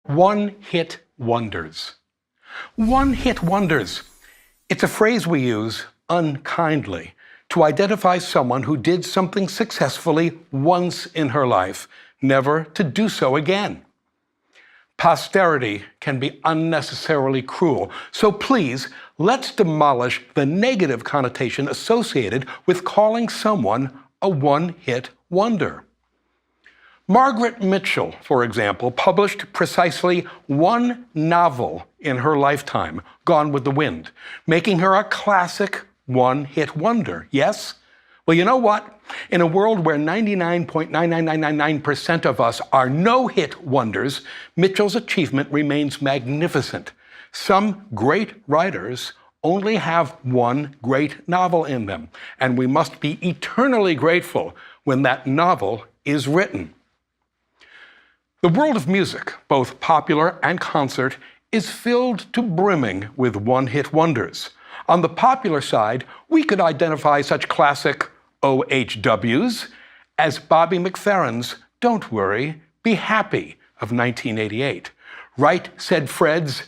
One-hit wonders. One-hit wonders. It's a phrase we use unkindly to identify someone who did something successfully once in her life, never to do so again. Posterity can be unnecessarily cruel, so please, let's demolish the negative connotation associated with calling someone a one-hit wonder. Margaret Mitchell, for example, published precisely one novel in her lifetime, Gone with the Wind, making her a classic one-hit wonder. Yes? Well, you know what? In a world where 99.99999% of us are no-hit wonders, Mitchell's achievement remains magnificent. Some great writers only have one great novel in them, and we must be eternally grateful when that novel is written. The world of music, both popular and concert, is filled to brimming with one-hit wonders. On the popular side, we could identify such classic OHWs as Bobby McFerrin's Don't Worry, Be Happy of 1988, Right Said Fred's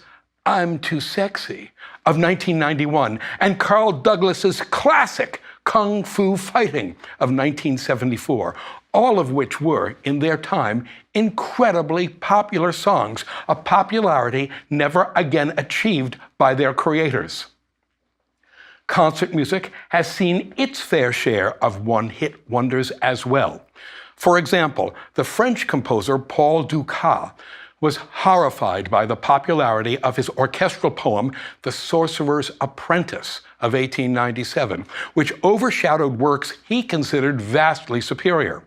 I'm Too Sexy of 1991, and Carl Douglas's classic Kung Fu Fighting of 1974, all of which were, in their time, incredibly popular songs, a popularity never again achieved by their creators. Concert music has seen its fair share of one-hit wonders as well. For example, the French composer Paul Dukas was horrified by the popularity of his orchestral poem, The Sorcerer's Apprentice of 1897, which overshadowed works he considered vastly superior.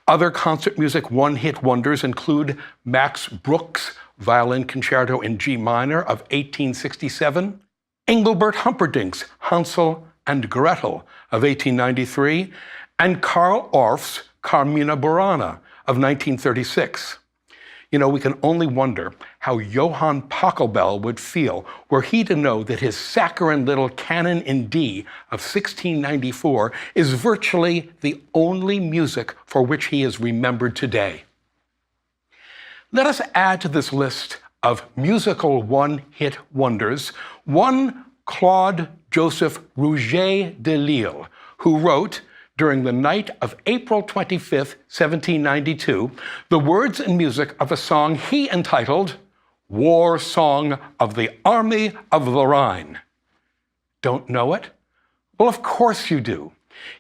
Other concert music one-hit wonders include Max Bruch's Violin Concerto in G minor of 1867, Engelbert Humperdinck's Hansel and Gretel of 1893, and Carl Orff's Carmina Burana of 1936. You know, we can only wonder how Johann Pachelbel would feel were he to know that his saccharine little Canon in D of 1694 is virtually the only music for which he is remembered today. Let us add to this list of musical one-hit wonders one Claude Joseph Rouget de Lisle, who wrote, during the night of April 25th, 1792, the words and music of a song he entitled War Song of the Army of the Rhine. Don't know it? Well, of course you do.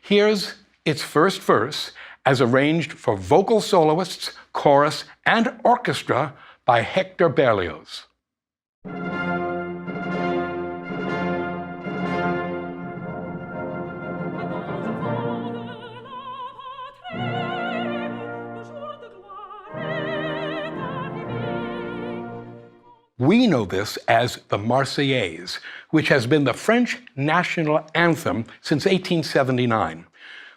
Here's its first verse, as arranged for vocal soloists, chorus, and orchestra by Hector Berlioz. We know this as the Marseillaise, which has been the French national anthem since 1879.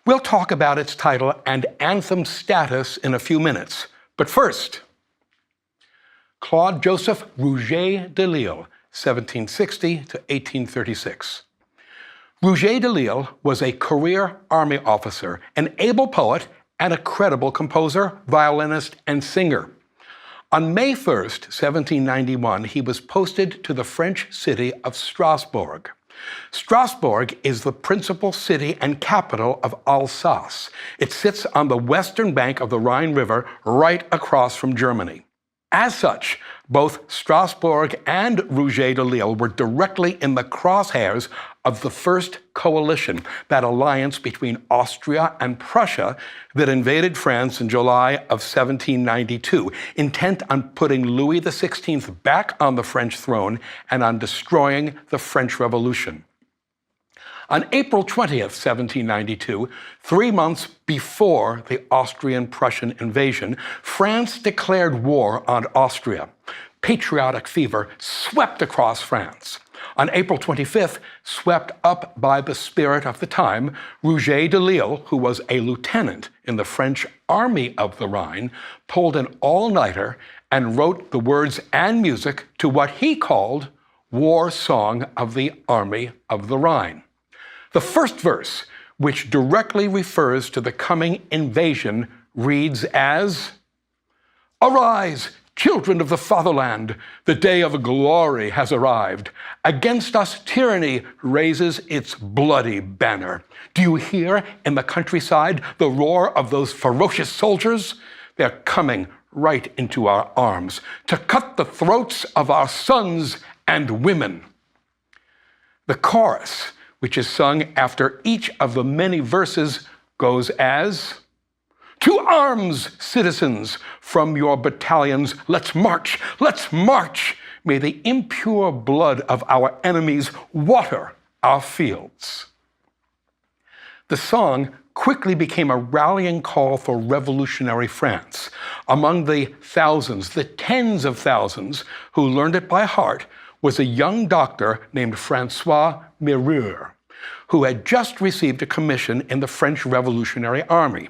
We'll talk about its title and anthem status in a few minutes. But first, Claude Joseph Rouget de Lisle, 1760 to 1836. Rouget de Lisle was a career army officer, an able poet, and a credible composer, violinist, and singer. On May 1st, 1791, he was posted to the French city of Strasbourg. Strasbourg is the principal city and capital of Alsace. It sits on the western bank of the Rhine River, right across from Germany. As such, both Strasbourg and Rouget de Lisle were directly in the crosshairs of the First Coalition, that alliance between Austria and Prussia that invaded France in July of 1792, intent on putting Louis XVI back on the French throne and on destroying the French Revolution. On April 20th, 1792, 3 months before the Austrian-Prussian invasion, France declared war on Austria. Patriotic fever swept across France. On April 25th, swept up by the spirit of the time, Rouget de Lisle, who was a lieutenant in the French Army of the Rhine, pulled an all-nighter and wrote the words and music to what he called War Song of the Army of the Rhine. The first verse, which directly refers to the coming invasion, reads as, "Arise, Children of the fatherland, the day of glory has arrived. Against us tyranny raises its bloody banner. Do you hear in the countryside the roar of those ferocious soldiers? They're coming right into our arms to cut the throats of our sons and women. The chorus, which is sung after each of the many verses, goes as, "To arms, citizens, from your battalions, let's march, let's march. May the impure blood of our enemies water our fields." The song quickly became a rallying call for revolutionary France. Among the thousands, the tens of thousands who learned it by heart was a young doctor named François Mireur, who had just received a commission in the French Revolutionary Army.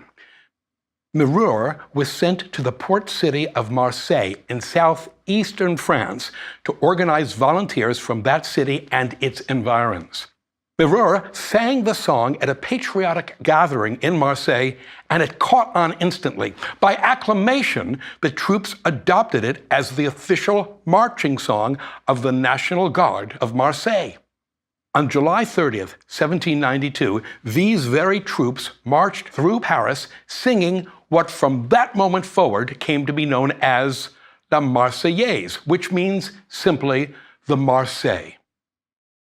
Mireur was sent to the port city of Marseille in southeastern France to organize volunteers from that city and its environs. Mireur sang the song at a patriotic gathering in Marseille, and it caught on instantly. By acclamation, the troops adopted it as the official marching song of the National Guard of Marseille. On July 30th, 1792, these very troops marched through Paris singing what from that moment forward came to be known as the Marseillaise, which means simply the Marseille.